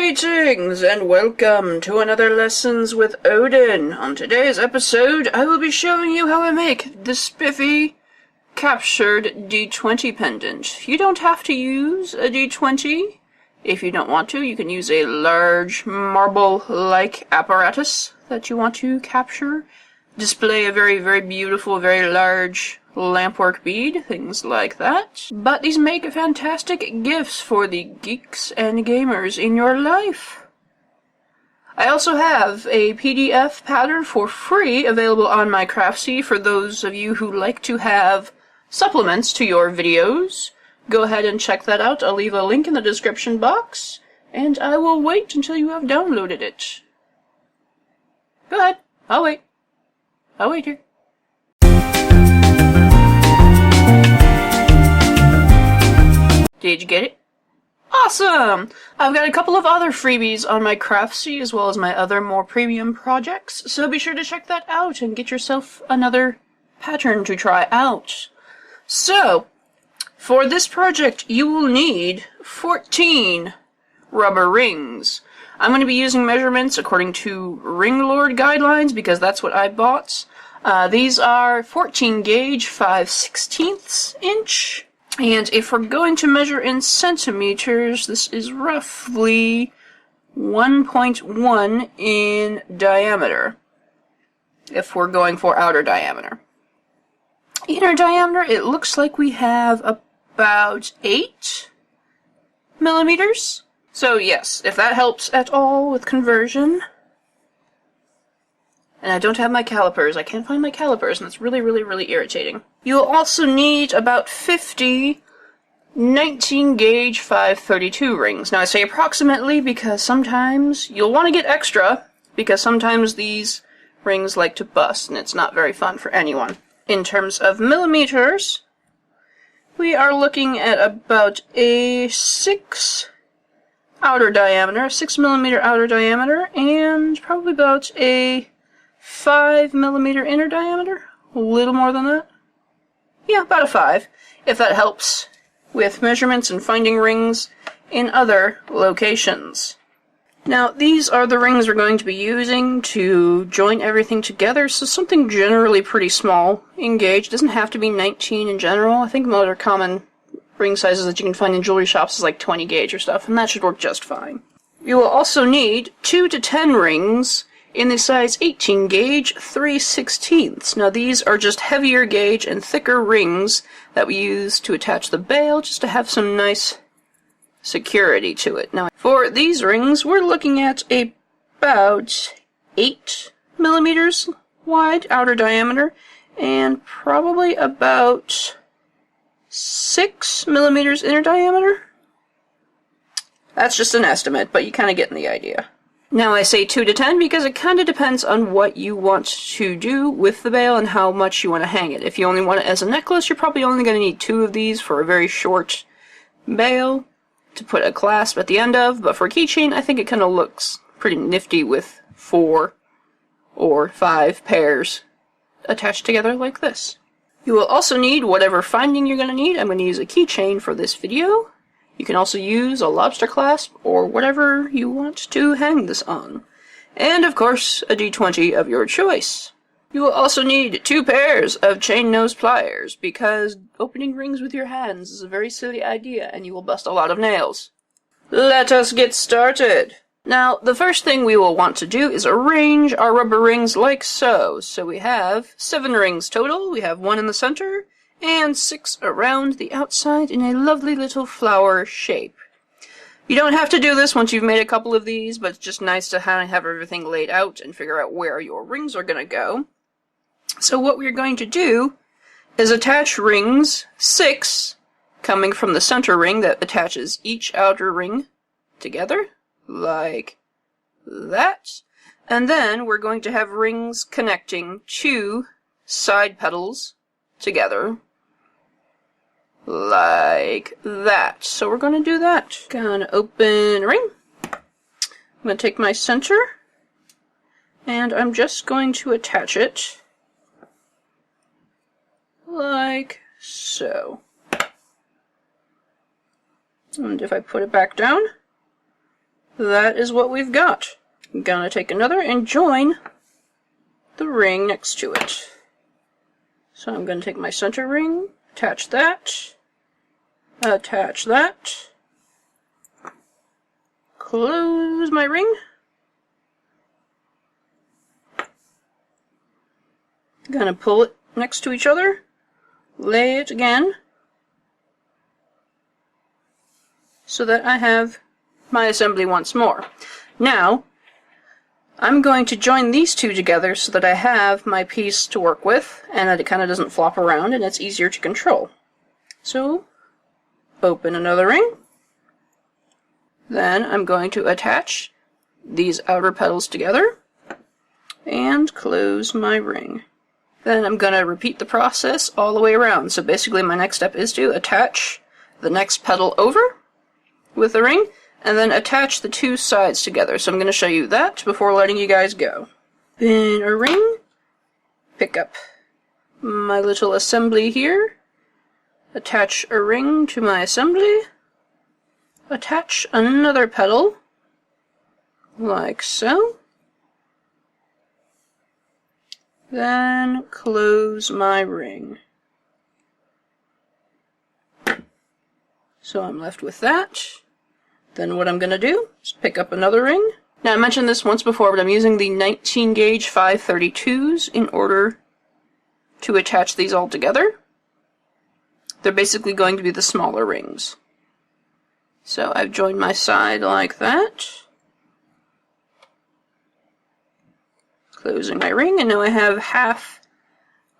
Greetings and welcome to another Lessons with Odin. On today's episode, I will be showing you how I make the spiffy captured D20 pendant. You don't have to use a D20. If you don't want to, you can use a large marble-like apparatus that you want to capture. Display a very, very beautiful, very large lampwork bead, things like that. But these make fantastic gifts for the geeks and gamers in your life. I also have a PDF pattern for free available on my Craftsy for those of you who like to have supplements to your videos. Go ahead and check that out. I'll leave a link in the description box, and I will wait until you have downloaded it. Go ahead. I'll wait. I'll wait here. Did you get it? Awesome! I've got a couple of other freebies on my Craftsy as well as my other more premium projects, so be sure to check that out and get yourself another pattern to try out. So, for this project you will need 14 rubber rings. I'm going to be using measurements according to Ring Lord guidelines because that's what I bought. These are 14 gauge 5/16 inch. And if we're going to measure in centimeters, this is roughly 1.1 in diameter, if we're going for outer diameter. Inner diameter, it looks like we have about 8 millimeters. So yes, if that helps at all with conversion. And I don't have my calipers. I can't find my calipers, and it's really, really, really irritating. You'll also need about 50 19 gauge 532 rings. Now I say approximately because sometimes you'll want to get extra, because sometimes these rings like to bust, and it's not very fun for anyone. In terms of millimeters, we are looking at about a 6 outer diameter, 6 millimeter outer diameter, and probably about a 5 millimeter inner diameter. A little more than that. Yeah, about a 5, if that helps with measurements and finding rings in other locations. Now, these are the rings we're going to be using to join everything together, so something generally pretty small in gauge. Doesn't have to be 19 in general. I think more common ring sizes that you can find in jewelry shops is like 20 gauge or stuff, and that should work just fine. You will also need 2 to 10 rings in the size 18 gauge 3/16. Now these are just heavier gauge and thicker rings that we use to attach the bail, just to have some nice security to it. Now for these rings we're looking at about 8 millimeters wide outer diameter and probably about 6 millimeters inner diameter. That's just an estimate, but you kind of get the idea. Now I say 2 to 10 because it kind of depends on what you want to do with the bail and how much you want to hang it. If you only want it as a necklace, you're probably only going to need 2 of these for a very short bail to put a clasp at the end of, but for a keychain I think it kind of looks pretty nifty with 4 or 5 pairs attached together like this. You will also need whatever finding you're going to need. I'm going to use a keychain for this video. You can also use a lobster clasp or whatever you want to hang this on. And of course, a D20 of your choice. You will also need 2 pairs of chain nose pliers because opening rings with your hands is a very silly idea and you will bust a lot of nails. Let us get started. Now, the first thing we will want to do is arrange our rubber rings like so. So we have 7 rings total. We have 1 in the center and 6 around the outside in a lovely little flower shape. You don't have to do this once you've made a couple of these, but it's just nice to have everything laid out and figure out where your rings are going to go. So what we're going to do is attach rings 6 coming from the center ring that attaches each outer ring together, like that. And then we're going to have rings connecting 2 side petals together, like that. So we're going to do that. Gonna open a ring. I'm going to take my center, and I'm just going to attach it like so. And if I put it back down, that is what we've got. I'm gonna take another and join the ring next to it. So I'm gonna take my center ring, attach that, close my ring, gonna pull it next to each other, lay it again, so that I have my assembly once more. Now, I'm going to join these two together so that I have my piece to work with, and that it kind of doesn't flop around and it's easier to control. So, open another ring. Then I'm going to attach these outer petals together and close my ring. Then I'm going to repeat the process all the way around. So basically my next step is to attach the next petal over with the ring, and then attach the two sides together. So I'm going to show you that before letting you guys go. Spin a ring, pick up my little assembly here, attach a ring to my assembly, attach another petal, like so, then close my ring. So I'm left with that. Then what I'm going to do is pick up another ring. Now I mentioned this once before, but I'm using the 19 gauge 532s in order to attach these all together. They're basically going to be the smaller rings. So I've joined my side like that. Closing my ring, and now I have half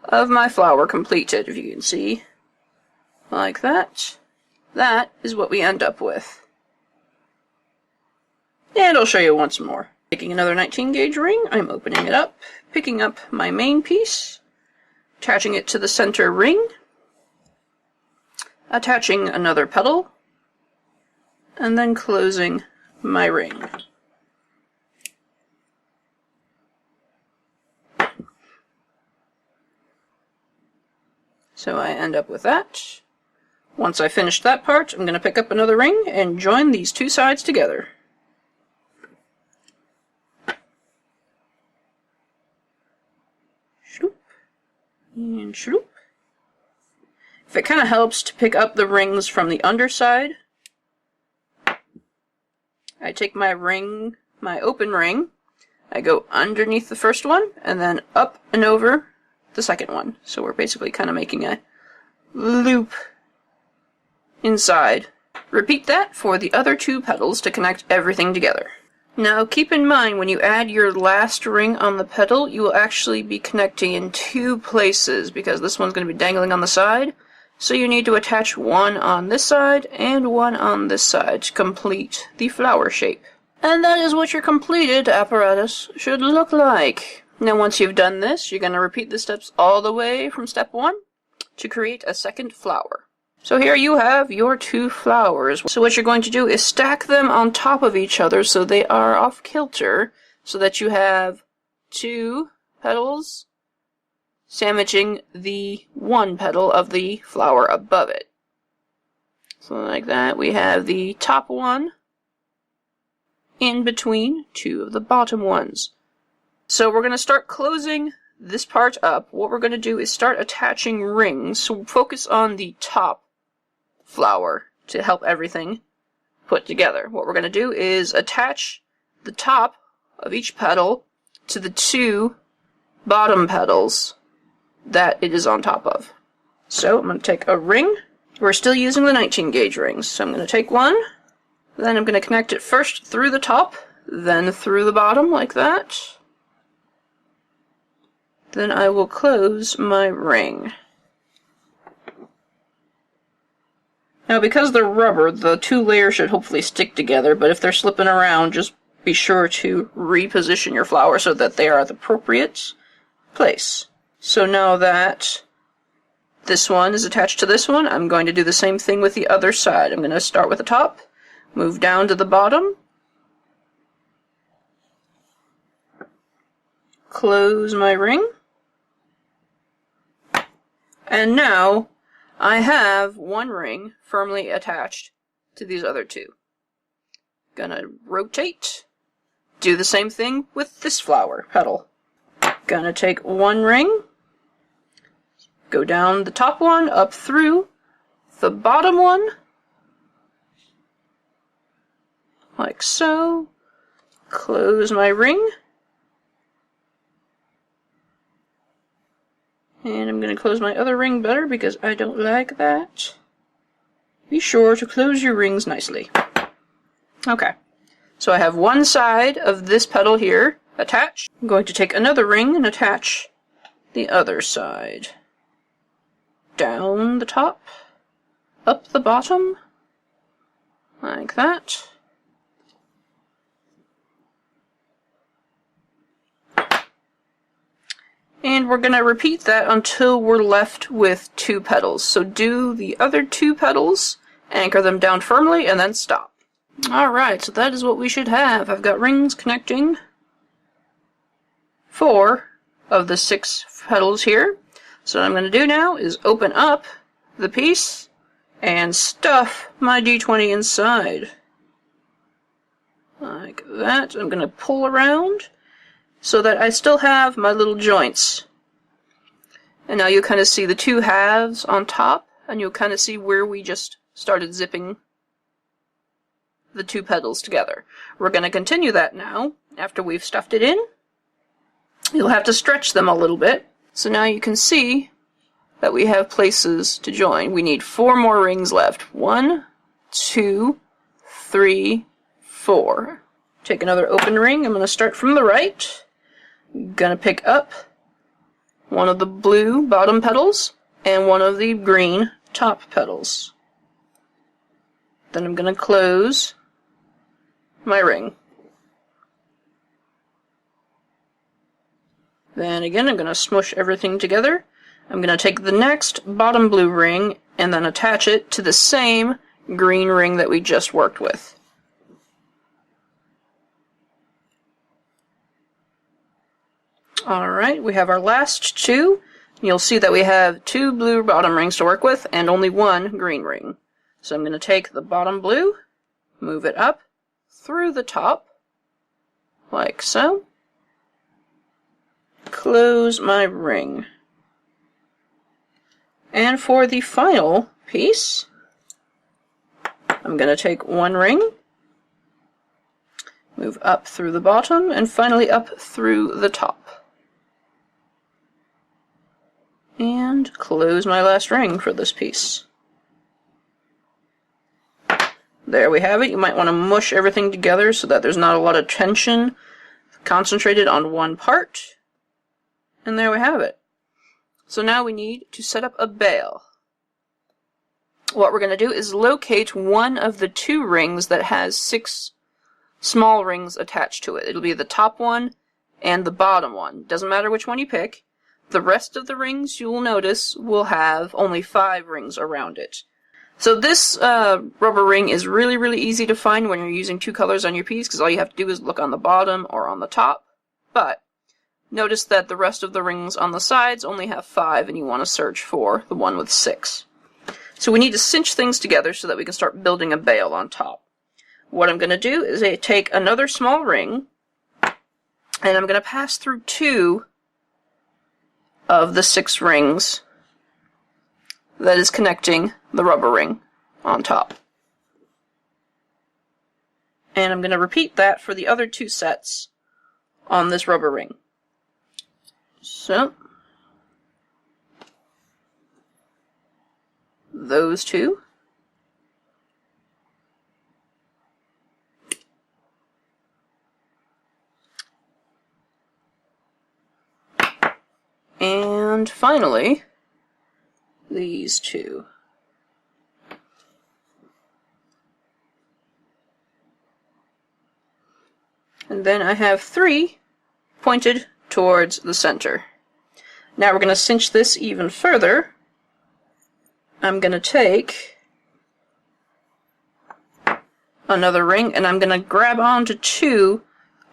of my flower completed, if you can see. Like that. That is what we end up with. And I'll show you once more. Taking another 19 gauge ring, I'm opening it up, picking up my main piece, attaching it to the center ring, attaching another petal, and then closing my ring. So I end up with that. Once I finish that part, I'm going to pick up another ring and join these two sides together. And shoop. If it kind of helps to pick up the rings from the underside, I take my ring, my open ring, I go underneath the first one, and then up and over the second one. So we're basically kind of making a loop inside. Repeat that for the other two petals to connect everything together. Now keep in mind, when you add your last ring on the petal, you will actually be connecting in two places, because this one's going to be dangling on the side. So you need to attach one on this side and one on this side to complete the flower shape. And that is what your completed apparatus should look like. Now once you've done this, you're going to repeat the steps all the way from step 1 to create a second flower. So here you have your two flowers. So what you're going to do is stack them on top of each other so they are off kilter, so that you have two petals sandwiching the one petal of the flower above it. So like that, we have the top one in between two of the bottom ones. So we're going to start closing this part up. What we're going to do is start attaching rings. So focus on the top flower to help everything put together. What we're going to do is attach the top of each petal to the two bottom petals that it is on top of. So I'm going to take a ring. We're still using the 19 gauge rings, so I'm going to take one, then I'm going to connect it first through the top, then through the bottom like that. Then I will close my ring. Now because they're rubber, the two layers should hopefully stick together, but if they're slipping around, just be sure to reposition your flower so that they are at the appropriate place. So now that this one is attached to this one, I'm going to do the same thing with the other side. I'm going to start with the top, move down to the bottom, close my ring, and now I have one ring firmly attached to these other two. Gonna rotate. Do the same thing with this flower petal. Gonna take one ring, go down the top one, up through the bottom one, like so. Close my ring. And I'm going to close my other ring better because I don't like that. Be sure to close your rings nicely. Okay, so I have one side of this petal here attached. I'm going to take another ring and attach the other side. Down the top, up the bottom, like that. And we're going to repeat that until we're left with 2 petals. So do the other 2 petals, anchor them down firmly, and then stop. Alright, so that is what we should have. I've got rings connecting 4 of the 6 petals here. So what I'm going to do now is open up the piece and stuff my D20 inside. Like that. I'm going to pull around so that I still have my little joints. And now you'll kind of see the 2 halves on top, and you'll kind of see where we just started zipping the 2 petals together. We're going to continue that now, after we've stuffed it in. You'll have to stretch them a little bit. So now you can see that we have places to join. We need 4 more rings left. 1, 2, 3, 4. Take another open ring. I'm going to start from the right. Gonna pick up one of the blue bottom petals and one of the green top petals. Then I'm gonna close my ring. Then again, I'm gonna smush everything together. I'm gonna take the next bottom blue ring and then attach it to the same green ring that we just worked with. Alright, we have our last 2. You'll see that we have 2 blue bottom rings to work with and only 1 green ring. So I'm going to take the bottom blue, move it up through the top, like so. Close my ring. And for the final piece, I'm going to take 1 ring, move up through the bottom, and finally up through the top. And close my last ring for this piece. There we have it. You might want to mush everything together so that there's not a lot of tension concentrated on one part. And there we have it. So now we need to set up a bail. What we're going to do is locate one of the 2 rings that has 6 small rings attached to it. It'll be the top one and the bottom one. Doesn't matter which one you pick. The rest of the rings, you will notice, will have only 5 rings around it. So this rubber ring is really, really easy to find when you're using 2 colors on your piece, because all you have to do is look on the bottom or on the top. But notice that the rest of the rings on the sides only have 5, and you want to search for the one with 6. So we need to cinch things together so that we can start building a bail on top. What I'm going to do is take another small ring, and I'm going to pass through 2 of the 6 rings that is connecting the rubber ring on top. And I'm going to repeat that for the other 2 sets on this rubber ring. So, those 2. And finally, these 2. And then I have 3 pointed towards the center. Now we're going to cinch this even further. I'm going to take another ring and I'm going to grab onto 2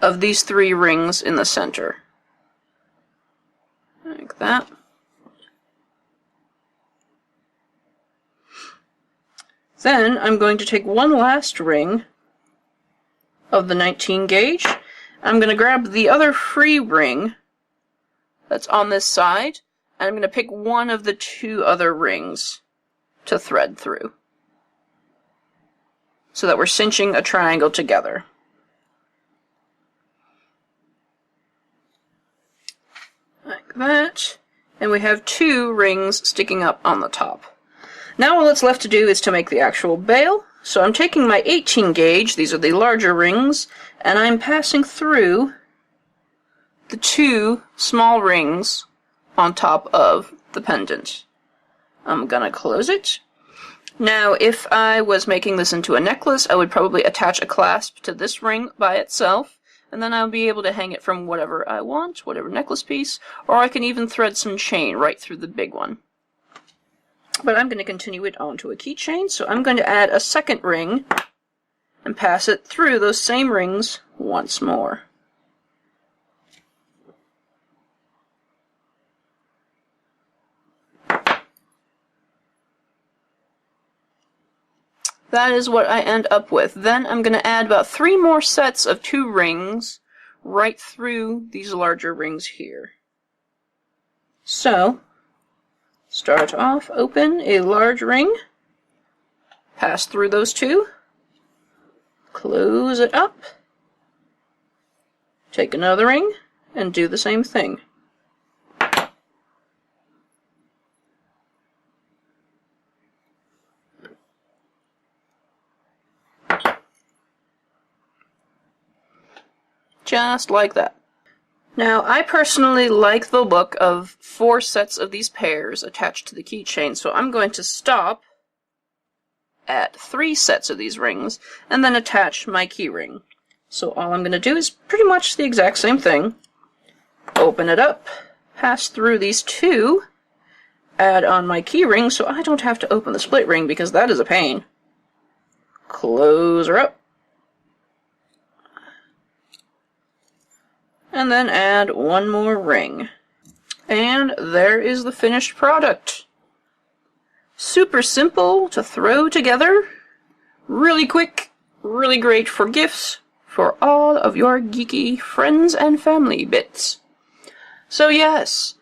of these 3 rings in the center. Like that. Then I'm going to take one last ring of the 19 gauge. I'm going to grab the other free ring that's on this side, and I'm going to pick one of the two other rings to thread through, so that we're cinching a triangle together. Like that. And we have two rings sticking up on the top. Now all that's left to do is to make the actual bail. So I'm taking my 18 gauge, these are the larger rings, and I'm passing through the two small rings on top of the pendant. I'm gonna close it. Now, if I was making this into a necklace, I would probably attach a clasp to this ring by itself, and then I'll be able to hang it from whatever I want, whatever necklace piece, or I can even thread some chain right through the big one. But I'm going to continue it onto a keychain, so I'm going to add a second ring and pass it through those same rings once more. That is what I end up with. Then I'm going to add about 3 more sets of 2 rings right through these larger rings here. So, start off, open a large ring, pass through those 2, close it up, take another ring, and do the same thing. Just like that. Now, I personally like the look of 4 sets of these pairs attached to the keychain, so I'm going to stop at 3 sets of these rings and then attach my key ring. So all I'm going to do is pretty much the exact same thing. Open it up, pass through these 2, add on my key ring so I don't have to open the split ring because that is a pain. Close her up. And then add 1 more ring. And there is the finished product. Super simple to throw together. Really quick, really great for gifts for all of your geeky friends and family bits. So yes,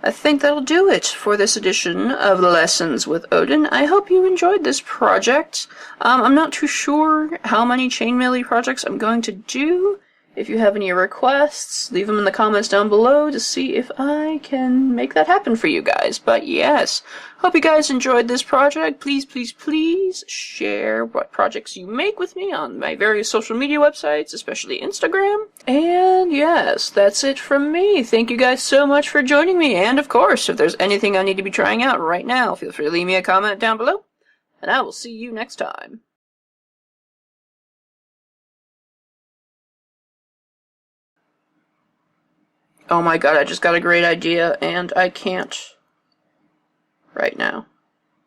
I think that'll do it for this edition of Lessons with Odin. I hope you enjoyed this project. I'm not too sure how many chainmail projects I'm going to do. If you have any requests, leave them in the comments down below to see if I can make that happen for you guys. But yes, hope you guys enjoyed this project. Please, please, please share what projects you make with me on my various social media websites, especially Instagram. And yes, that's it from me. Thank you guys so much for joining me. And of course, if there's anything I need to be trying out right now, feel free to leave me a comment down below. And I will see you next time. Oh my god, I just got a great idea, and I can't right now.